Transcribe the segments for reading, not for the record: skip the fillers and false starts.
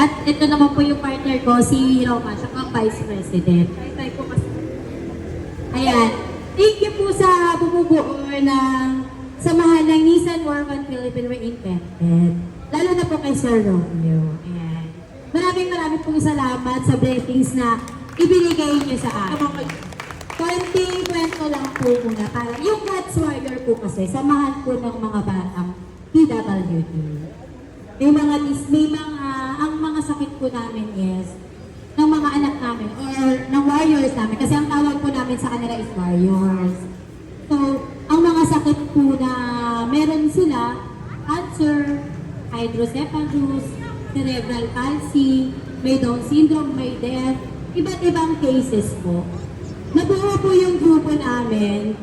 At ito naman po yung partner ko, si Roma, siya ang Vice President. Ayan. Thank you po sa bumubuo ng samahan ng Nissan Warman Philippine Reinvented. Lalo na po kay Sir Romeo. Ayan. Maraming pong salamat sa blessings na ibinigay niyo sa akin. Konting kwento lang po muna. Para yung God's Warrior po kasi, samahan po ng mga batang PWD. Ang mga sakit po namin is, ng mga anak namin, or ng warriors namin, kasi ang tawag po namin sa kanila is warriors. So, ang mga sakit po na meron sila, cancer, hydrocephalus, cerebral palsy, may Down syndrome, may death, iba't ibang cases po. Nabuo po yung grupo namin,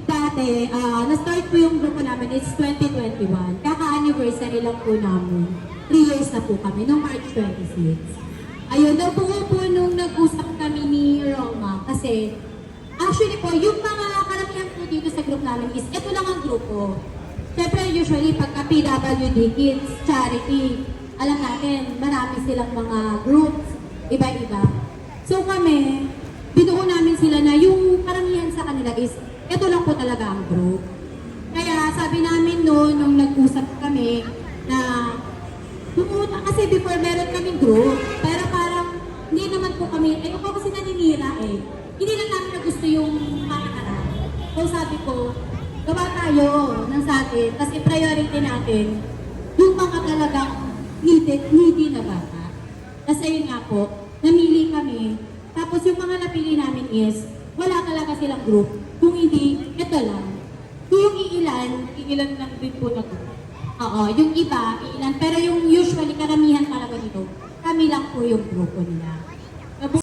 dati, na-start po yung grupo namin, it's 2021. Kaka-anniversary lang po namin. 3 years na po kami, noong March 26. Ayun, nabuo po nung nag-usap kami ni Roma. Kasi, actually po, yung mga karamihan po dito sa group namin is, ito lang ang grupo. Siyempre, usually, pagka PWD Kids, Charity, alam natin, marami silang mga groups, iba-iba. So kami, binuo namin sila na yung karamihan sa kanila is, ito lang po talaga ang group. Kaya sabi namin noon, nung nag-usap kami, na pumunta, kasi before meron kaming group, pero parang hindi naman po kami, ayun po kasi naninira eh. Hindi lang namin na gusto yung makakarap. So sabi ko, gawa tayo ng sa atin, tapos i-priority natin yung mga talagang needy na bata. Kasi yun nga po, namili kami, tapos yung mga napili namin is, wala talaga silang group. Kung hindi, ito lang. Kung yung iilan lang din po na group. Oo, yung iba, iilan. Pero yung usually, karamihan talaga dito, kami lang po yung grupo nila.